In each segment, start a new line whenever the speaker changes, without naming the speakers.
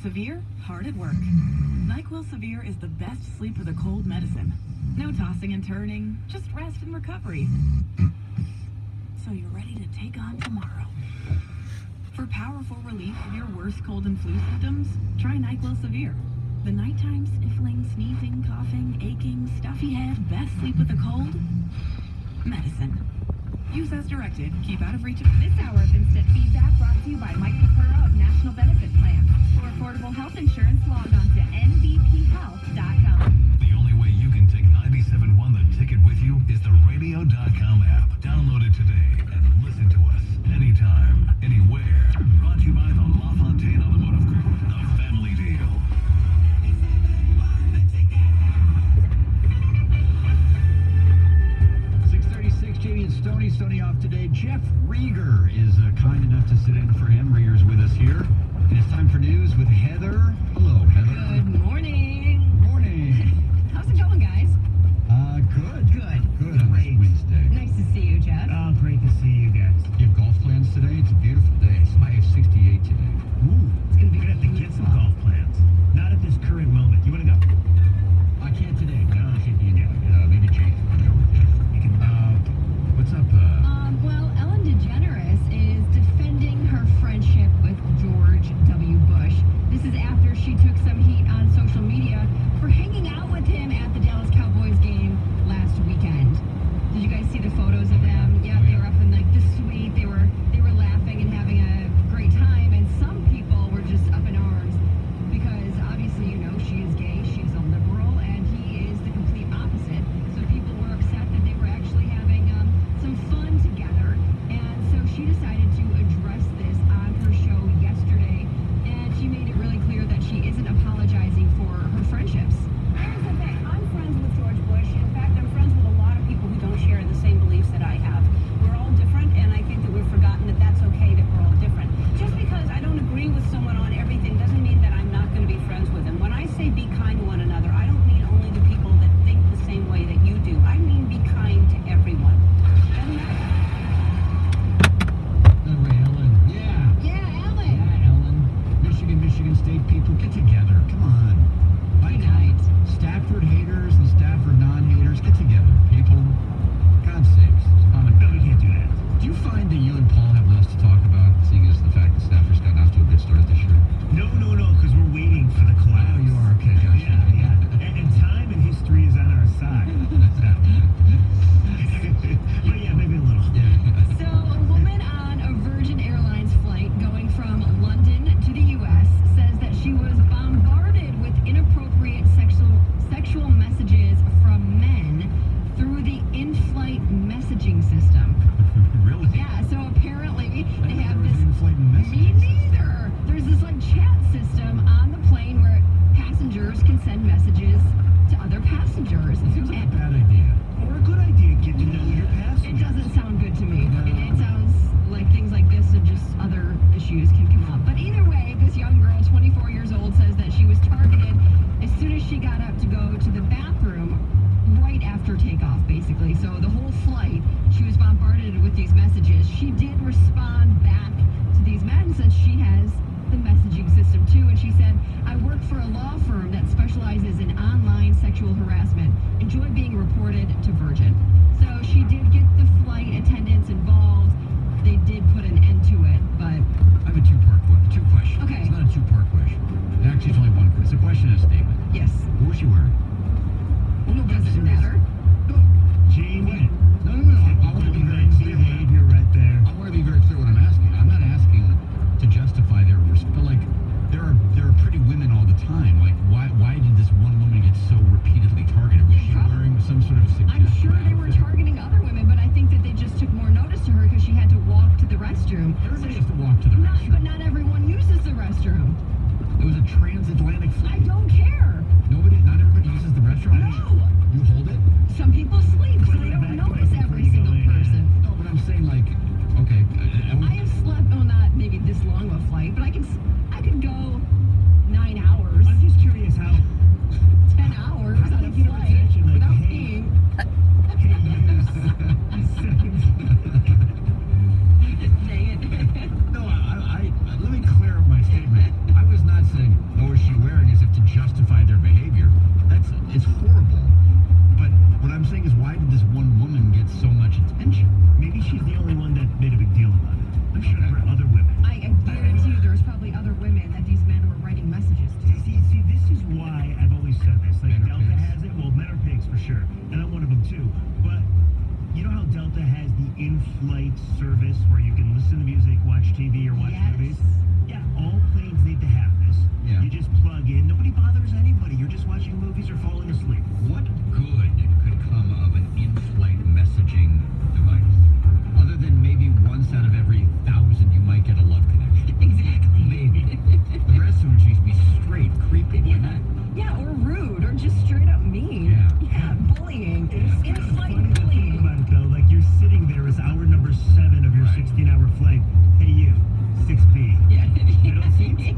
Severe, hard at work. NyQuil Severe is the best sleep with a cold medicine. No tossing and turning, just rest and recovery. So you're ready to take on tomorrow. For powerful relief of your worst cold and flu symptoms, try NyQuil Severe. The nighttime sniffling, sneezing, coughing, aching, stuffy head, best sleep with a cold medicine. Use as directed. Keep out of reach of
this hour of instant feedback brought to you by Mike Capura of National Benefit Plan. For affordable health insurance, log on to nbphealth.com.
The only way you can take 97.1 The Ticket with you is the radio.com app. Download it today and listen to us anytime, anywhere. Brought to you by the LaFontaine Automotive Group, the family deal.
6:36, Jamie and Stoney off today. Jeff Rieger is kind enough to sit in for him. Rieger's with us here. And it's time for news with Heather. Hello, Heather.
Good morning.
Morning.
How's it going, guys?
Good.
Good.
Good on this
Great.
Wednesday.
Nice to see you, Jeff.
Oh, great to see you guys.
You have golf plans today? It's a beautiful day. It's high of 68 today.
Ooh,
It's gonna be
we're gonna have to get some
beautiful.
golf plans. Not at this current moment. You wanna go?
I can't today, but I should be in maybe Jake can go with you. What's up?
Well, Ellen DeGeneres is defending her friendship with George W. Bush. This is after she took some heat on social media for hanging out with him at the Dallas Cowboys game last weekend. Did you guys see the photos of them? Yeah, they were up in like the suite. They were laughing and having a great time, and some people were just up in arms because obviously, you know, she is gay, she's a liberal, and he is the complete opposite. So people were upset that they were actually having some fun together, and so she decided to address this on her show yesterday, and she made it really clear that she isn't apologizing for her friendships.
Here's the thing. I'm friends with George Bush. In fact, I'm friends with a lot of people who don't share the same beliefs that I have. We're all different, and I think that we've forgotten that that's okay, that we're all different. Just because I don't agree with someone on everything doesn't mean that I'm not going to be friends with them. When I say be kind to one another, I don't mean only to people that think the same way that you do. I mean be kind to everyone. Doesn't matter.
That way, Ellen. Yeah.
Yeah, Ellen.
Yeah, Ellen. Michigan State people, get together. Come on.
Good night.
Stafford haters and Stafford non-haters, get together, people. God's sakes.
No, we can't do that.
Do you find that you and Paul have less to talk about, seeing as the fact that Stafford's gotten off to a good start this year?
No, because we're waiting for the collapse.
Oh, you are? Okay, gotcha.
Yeah. And time and history is on our side. But yeah, maybe a little.
Yeah.
So, a woman on a Virgin Airlines flight going from London to the U.S. says that she was bombarded with inappropriate sexual messages from men through the in-flight messaging system.
Really?
Yeah, so apparently they have this...
In-flight
Me
messaging system.
neither. There's this like chat system on the plane where passengers can send messages to other passengers.
It seems like a
And
bad idea.
Or a good idea, get to know your
it
passengers.
doesn't sound good to me.
No.
It sounds like things like this and just other issues can come up. But either way, this young girl, 24 years old, says that she was targeted as soon as she got up to go to the bathroom right after takeoff, basically. So the whole flight, she was bombarded with these messages. She did respond back to these men since she has the messaging system too. And she said, I work for a law firm that specializes in online sexual harassment. Enjoy being reported to Virgin. So she did get the flight attendants involved. They did put an end to it, but
I have a two questions.
Okay.
It's not a two-part question. Actually, it's only one question. It's a question and a statement.
yes.
What was she wearing?
Well, does it matter?
No.
Jamie,
No. I want to be very clear.
behavior right there.
I want to be very clear what I'm asking. I'm not asking to justify their but like there are pretty women all the time. Like why did this one woman get so repeatedly targeted? Was she wearing some sort of
I'm
suggestive
sure they were
outfit?
targeting other women, but I think that they just took more notice to her because she had to walk to the restroom.
Everybody has to walk to the
But
restroom.
not everyone uses the restroom.
It was a transatlantic
I
flight.
don't care.
Not everybody uses the restroom.
No.
You hold it?
Some people sleep, so
Put
they
it
don't
back
notice
away
every
before you go
single
in, yeah.
person.
No, but I'm saying like, okay.
I have slept, well, not maybe this long of a flight, but I could go 9 hours,
I'm just curious how
10 hours
How
on
do
a
you get
flight
attention, like,
without
hey,
peeing.
Hey,
Dang it.
No, let me clear up my statement. I was not saying,
other women that these men were writing messages to.
See, this is why I've always said this. Like,
Men are
Delta
pigs.
has it. Well, men are pigs for sure, and I'm one of them too. But you know how Delta has the in-flight service where you can listen to music, watch TV, or watch
Yes.
movies? Yeah, all planes need to have this.
Yeah.
You just plug in. Nobody bothers anybody. You're just watching movies or falling asleep.
What good could come of an in-flight messaging device? Other than maybe once out of every 1,000 you might get a love connection.
Exactly.
Maybe. The rest of them should be straight creepy, wouldn't it?
Yeah, or rude, or just straight up mean.
Yeah.
Yeah, bullying.
It's kind of
In-flight
funny to think
bullying.
about it, though. Like, you're sitting there as hour number 7 of your
Right.
16-hour flight. Hey, you, 6B.
Yeah.
Middle seats?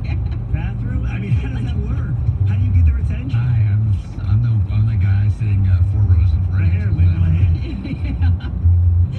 Bathroom? I mean, how does that work? How do you get their attention?
Hi, I'm the guy sitting 4 rows in front
Right
of you.
here, wave my hand.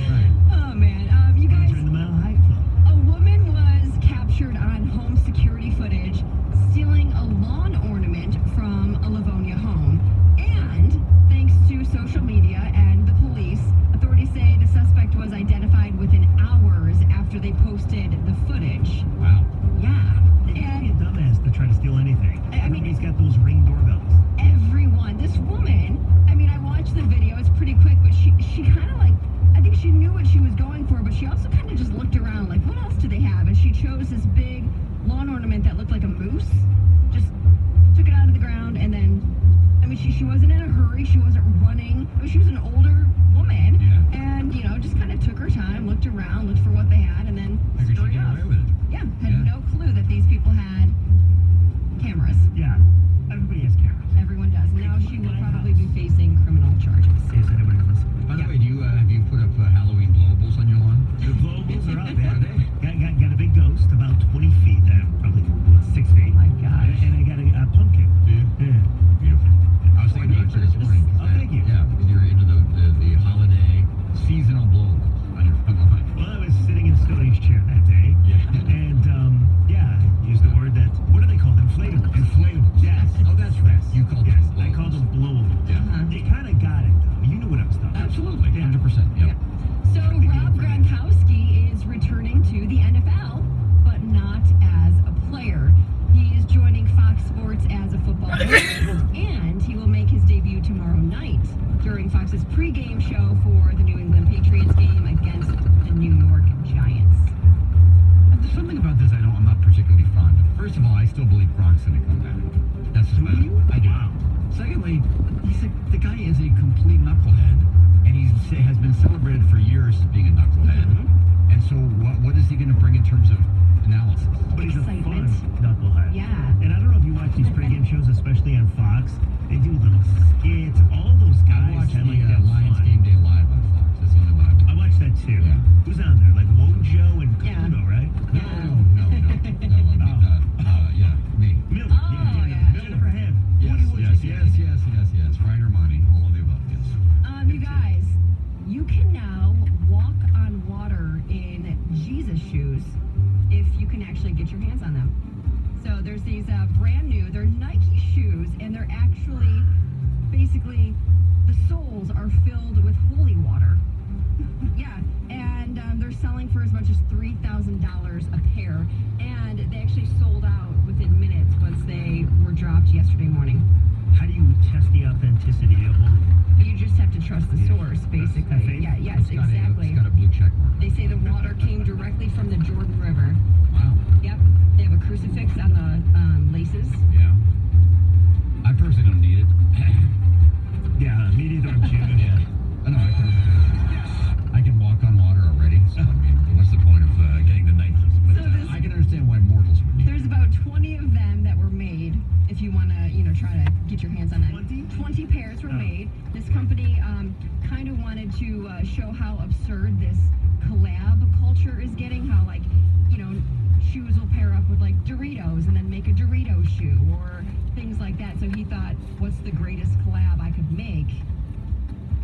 Right.
Oh man, you guys.
You're in the Mile High Club.
A woman was captured on home security footage stealing a lawn ornament from a Livonia home. And thanks to social media and the police, authorities say the suspect was identified within hours after they posted the footage.
Wow.
Yeah.
It can't be a
And
dumbass to try to steal anything.
I mean-
Everybody's got those Ring doorbells.
everyone, this woman, I mean, I watched the video, it's pretty quick, but she kind of like, I think she knew what she was going for, but she also kind of just looked around like, what else do they have? And she chose this big lawn ornament that looked like a moose, just took it out of the ground, and then, I mean, she wasn't in a hurry, she wasn't running, I mean, she was an older woman,
Yeah.
and, you know, just kind of took her time, looked around, looked for what they had, and then
Figured she'd
scurried
get
off.
away with it.
Yeah, had
Yeah.
no clue that these people had cameras.
Yeah, everybody has cameras.
Everyone does. Now she will probably be facing criminal charges.
Is anybody listening?
By the
Yeah.
way, have you put up Halloween blowables on your lawn?
The blowables are up,
Are
man.
they?
Got a big ghost, about 20 feet, probably 6 feet.
Oh my gosh.
And I got a pumpkin.
Do you?
Yeah.
Beautiful. I was thinking about you this morning. 'cause
Oh, thank you.
Yeah, because you're into the holiday seasonal blowables on your front lawn.
Well, I was sitting in a storage chair that day.
Yeah.
And, yeah, used the word that, what do they call them? Inflatable.
Inflatables.
Yes.
Oh, that's right. You called
Yes,
them
I called them blowables.
Yeah.
You kind of got it, though. You knew what I was talking about.
Absolutely.
Yeah.
100%. Yep.
So Rob Gronkowski is returning to the NFL, but not as a player. He is joining Fox Sports as a football analyst, and he will make his debut tomorrow night during Fox's pregame show for the New England Patriots game against the New York Giants.
There's something about this I'm not particularly fond of. First of all, I still believe Gronk's going to come back. That's just
Do
about it.
you?
I do.
Wow.
Secondly, the guy is a complete knucklehead, and he has been celebrated for years as being a knucklehead. And so, what is he going to bring in terms of analysis?
But he's a fun
Excitement.
knucklehead.
Yeah.
And I don't know if you watch these pregame shows, especially on Fox. They do little skits. All those
I
guys
watched
have
the
like that
Lions
fun.
Game Day Live on Fox. That's the only one I
I watched that too.
Yeah.
Who's on there? Like Wojo and
Yeah.
Kudo, right?
No, yeah, me.
Miller.
Oh, yeah.
Jennifer Ham.
Yes,
Woody
yes,
Woodley.
yes. Ryan Armani, all of the above, yes.
You guys, you can now walk on water in Jesus shoes if you can actually get your hands on them. So there's these brand new, they're Nike shoes, and they're actually, basically, the soles are filled with holy water. Yeah, and they're selling for as much as $3,000 a pair, and they actually sold out within minutes once they were dropped yesterday morning.
How do you test the authenticity of holy?
You just have to trust the source, basically.
faith?
Yeah, yes,
It's got
exactly.
It's got a blue check mark.
They say the water came directly from the Jordan River.
Wow.
Yep. They have a crucifix on the laces.
Yeah. I personally don't need it.
Yeah, me neither. I'm Jewish.
Yeah. I know. I can walk on water already. So I mean, what's the point of getting the Nikes? But
So this-
I can understand why mortals would need
There's
it.
about 20 of them that were made. If you want to, try to get your hands on that.
20?
Pairs were
Oh.
made. This company kind of wanted to show how absurd this collab culture is getting. How shoes will pair up with like Doritos and then make a Dorito shoe or things like that. So he thought, what's the greatest collab I could make?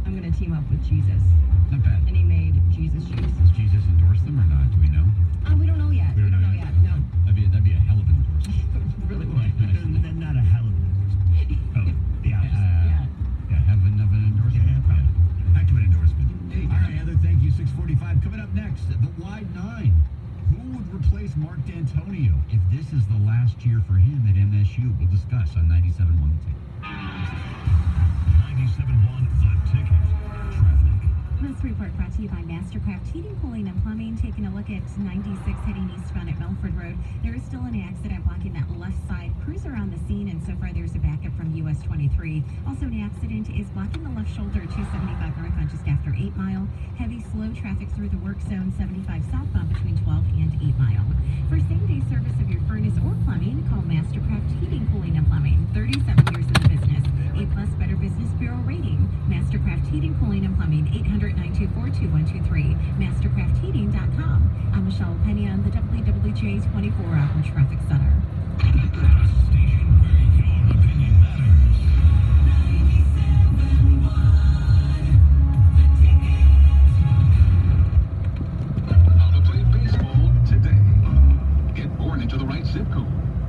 I'm gonna team up with Jesus,
Not bad.
and he made Jesus shoes.
Does Jesus endorse them or not? Do we know?
We don't know yet. We don't know yet. No.
That'd be a hell of an endorsement.
Really
Well,
would.
then not a hell of an endorsement. Oh, the opposite.
Yeah.
Yeah, heaven of an endorsement.
Yeah, probably.
Back to an endorsement. All right, Heather, thank you. 6:45. Coming up next, the Wide Nine. Who would replace Mark D'Antonio if this is the last year for him at MSU? We'll discuss on 97.1 The Ticket.
97.1 The Ticket. Traffic.
This report brought to you by Mastercraft Heating, Cooling, and Plumbing. Taking a look at 96 heading eastbound at Milford Road. There is still an accident blocking that left side. Crews are on the scene, and so far there's a backup from US 23. Also, an accident is blocking the left shoulder 275 northbound just after 8 Mile. Heavy slow traffic through the work zone 75 southbound between 12 and 8 Mile. For same-day service of your furnace or plumbing, call Mastercraft Heating, Cooling, and Plumbing. 37 years in the business. A+ Better Business Bureau rating. Mastercraft Heating, Cooling, and Plumbing. 800-924-2123. MastercraftHeating.com. I'm Michelle Penny on the WWJ 24-hour traffic center.
The station where your opinion matters. 97.1 How to play baseball today. Get born into the right zip code.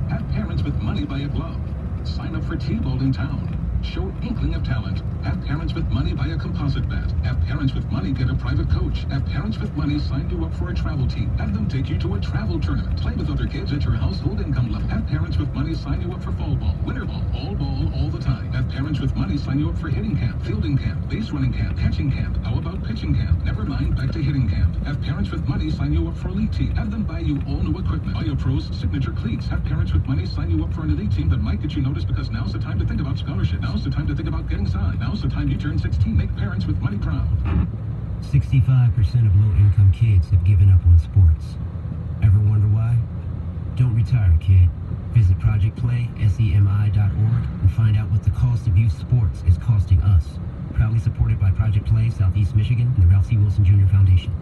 Have parents with money buy a glove. Sign up for T-Ball in town. Show inkling of talent. Have parents with money buy a composite bat. Have parents with money get a private coach. Have parents with money sign you up for a travel team. Have them take you to a travel tournament. Play with other kids at your household income level. Have parents with money sign you up for fall ball, winter ball, all the time. Have parents with money sign you up for hitting camp, fielding camp, base running camp, catching camp. How about pitching camp? Never mind, back to hitting camp. Have parents with money sign you up for elite team. Have them buy you all new equipment. Buy your pros signature cleats. Have parents with money sign you up for an elite team that might get you noticed, because now's the time to think about scholarship. Now's the time to think about getting signed. Now's the time you turn 16. Make parents with money proud.
65% of low-income kids have given up on sports. Ever wonder why? Don't retire, kid. Visit ProjectPlaySEMI.org and find out what the cost of youth sports is costing us. Proudly supported by Project Play, Southeast Michigan, and the Ralph C. Wilson Jr. Foundation.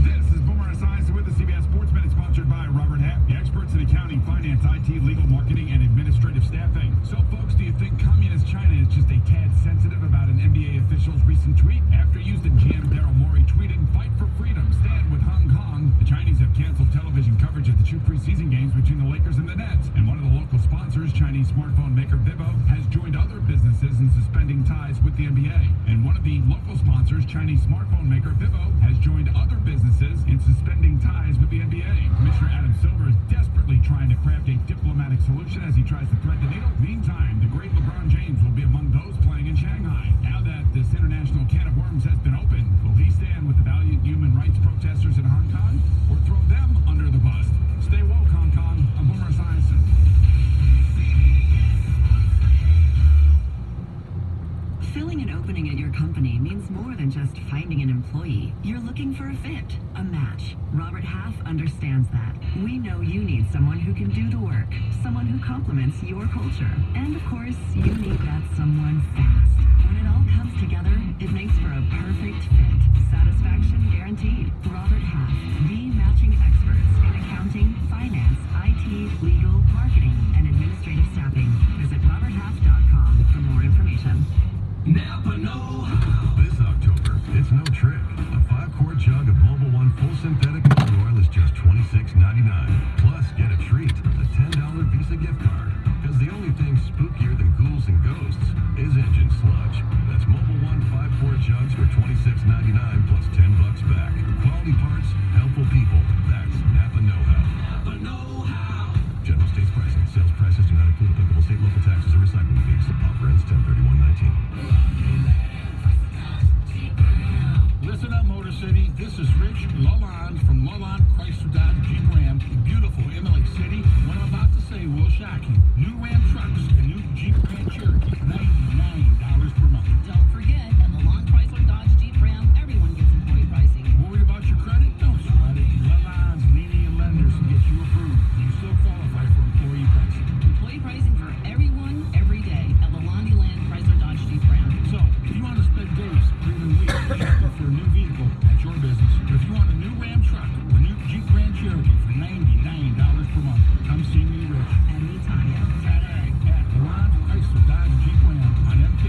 This is Boomer Esiason with the CBS Sports Minute, sponsored by Robert Half, the experts in accounting, finance, IT, legal, marketing, and administrative staffing. So, folks, do you think communist China is just a tad sensitive about an NBA official's recent tweet? After Houston GM Daryl Morey tweeted, "Fight for freedom, stand with Hong Kong," the Chinese have canceled television coverage of the 2 preseason games between the Lakers and the Nets. And one of the local sponsors, Chinese smartphone maker Vivo, has joined other businesses in suspending ties with the NBA. And one of the local sponsors, Chinese smartphone maker Vivo, has joined other businesses in suspending ties with the NBA. Commissioner Adam Silver is desperately trying to craft a diplomatic solution as he tries to thread the needle. Meantime, the great LeBron James will be among those playing in Shanghai. Now that this international can of worms has been opened, will he stand with the valiant human rights protesters in Hong Kong, or throw them under the bus? Stay woke, Hong Kong. I'm Boomer Esiason.
Filling an opening at your company means more than just finding an employee. You're looking for a fit, a match. Robert Half understands that. We know you need someone who can do the work, someone who complements your culture. And of course, you need that someone fast. When it all comes together, it makes for a perfect fit. Satisfaction guaranteed. Robert Half, the matching experts in accounting, finance, IT, legal, marketing, and administrative staffing. Visit roberthalf.com for more information.
Napa know-how. This October, it's no trick. A 5-quart jug of Mobil 1 full synthetic motor oil is just $26.99. Plus, get a treat, a $10 Visa gift card. Because the only thing spookier than ghouls and ghosts is engine sludge. That's Mobil 1 5-quart jugs for $26.99 plus $10 back. Quality parts, helpful people. That's Napa know-how. Napa know-how. General states pricing. Sales prices do not include applicable state, local taxes, or recycling fees. Offer ends 10/31/19.
Listen up, Motor City. This is Rich Lalonde from Lalonde Chrysler Dodge Jeep Ram in beautiful Emily City. What I'm about to say will shock you. New Ram trucks and new Jeep Grand Cherokee, $99 per month.
Don't forget, at Lalonde Chrysler Dodge Jeep Ram, everyone gets employee pricing.
Worried about your credit? Don't sweat it. Lalonde's lenient lenders can get you approved. You still qualify for employee pricing.
Employee pricing for everyone, every day at Lalonde Land Chrysler Dodge Jeep Ram.
So, if you want to spend days, or even weeks, shopping for a new vehicle, that's your business. But if you want a new Ram truck or a new Jeep Grand Cherokee for $99 per month, come see me, Rich.
Anytime.
Today at Lalonde Chrysler Dodge Jeep Ram on MK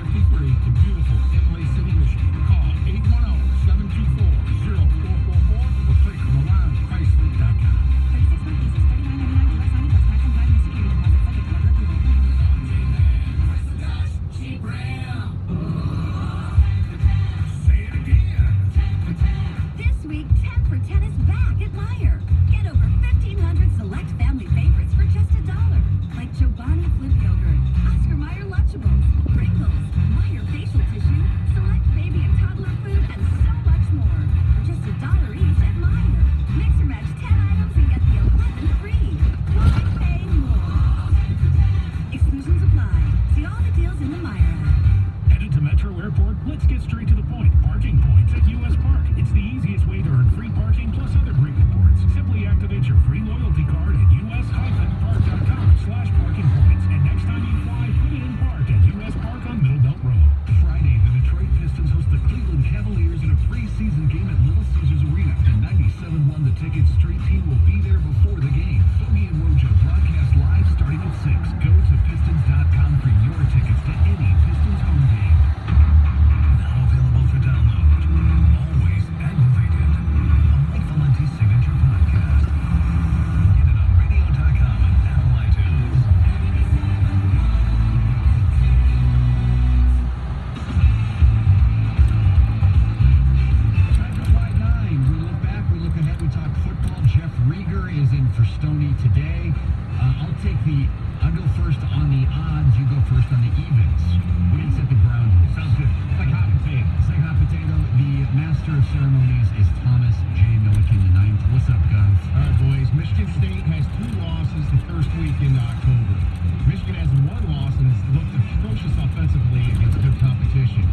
Master of Ceremonies is Thomas J. Milliken IX. What's up, Gov?
All right, boys. Michigan State has 2 losses the first week in October. Michigan has 1 loss and has looked atrocious offensively against good competition.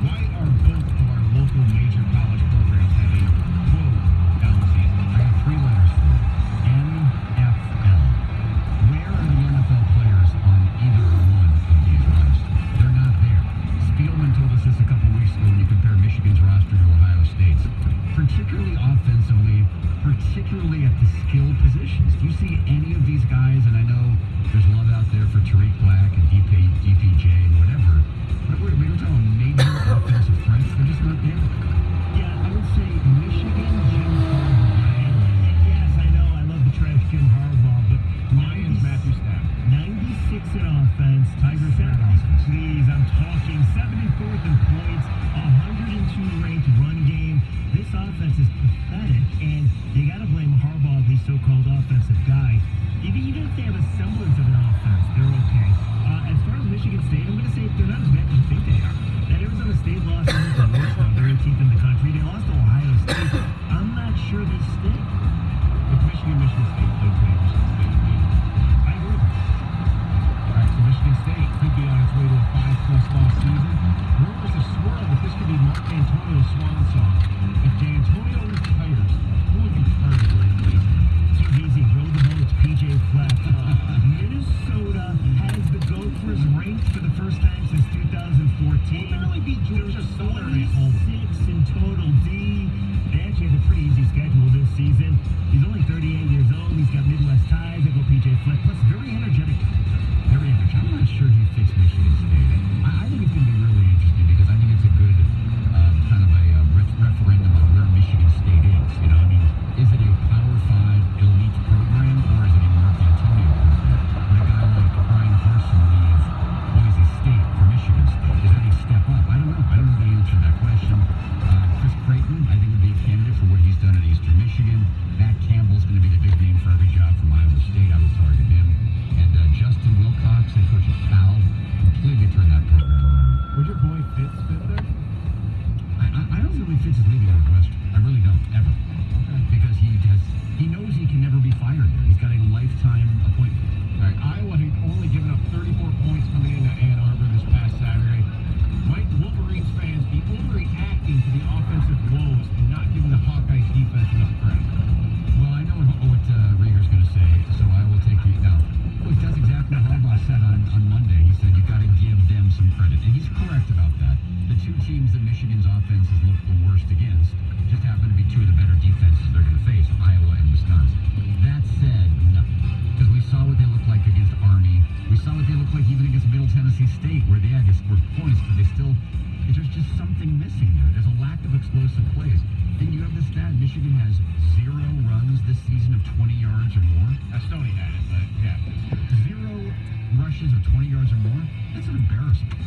Why are both of our local major college programs having down season?
I got 3 letters for you. NFL. Where are the NFL players on either one of these lists? They're not there. Spielman told us this a couple weeks ago when you compare Michigan's roster to Ohio State's. Particularly offensively, particularly at the skill positions. Do you see any of these guys? And I know there's love out there for Tariq Black and DPJ and whatever. But we're talking about major offensive threats. They're just not there.
Yeah, I would say Michigan, Jim Harbaugh. Yes, I know, I love the trash Jim Harbaugh, but
Lions, Matthew Stafford.
96 in offense, Tiger please, I'm talking 74th in points, 102 ranked run game. This offense is pathetic, and you got to blame Harbaugh, the so-called offensive guy. Even if they have a semblance of an offense, they're okay. As far as Michigan State, I'm going to say they're not as bad as you think they are. That Arizona State loss isn't the worst, though. They're 18th in the country. They lost to Ohio State. I'm not sure they stick.
If Michigan State plays well, Michigan State will beat them.
I agree.
All right, so Michigan State could be on its way to a 5+ loss season. Rumors have swirled that this could be Mark D'Antonio's swan song. If D'Antonio retires, who would be targeted to replace him?
Too easy. Roll the ball. It's PJ Fleck. Minnesota has the Gophers ranked for the first time since 2014.
Barely beat Georgia Southern at home.
6 in total. They actually have a pretty easy schedule this season. He's only 38 years old. He's got Midwest ties. They go PJ Fleck. Plus, very energetic.
Very interesting. I'm not sure he fits Michigan State. I think it's going to be really interesting because I think it's a good kind of a referendum on where Michigan State is. You know, I mean, is it a Power 5 elite program or is it a Mark D'Antonio program? Would a guy like Brian Harsin leave Boise State for Michigan State? Is that a step up? I don't know. I don't know the answer to that question. Chris Creighton, I think, would be a candidate for what he's done at Eastern Michigan. Matt Campbell's going to be the big name for every job from Iowa State. I would target him. And Justin Wilcox, head coach at Cal, completely turned that program around.
Would your boy Fitz fit there?
I don't think Fitz is leaving Northwestern. I really don't, ever.
Okay.
Because he knows he can never be fired there. He's got a lifetime appointment.
All right, Iowa had only given up 34 points coming into Ann Arbor this past Saturday. Might Wolverines fans be overreacting to the offensive woes and not giving the Hawkeyes defense enough credit?
Well, I know what Rieger's going to say, so I will take you now. Look, that's exactly what Harbaugh said on Monday. He said you got to give them some credit, and he's correct about that. The 2 teams that Michigan's offense has looked the worst against just happen to be 2 of the better defenses they're going to face, Iowa and Wisconsin. That said, no, because we saw what they looked like against Army. We saw what they looked like even against Middle Tennessee State, where they scored points, but there's just something missing there. There's a lack of explosive plays. And you have the stat, Michigan has 0 runs this season of 20 yards or more.
Stoney had it, but yeah.
0 rushes of 20 yards or more? That's an embarrassment.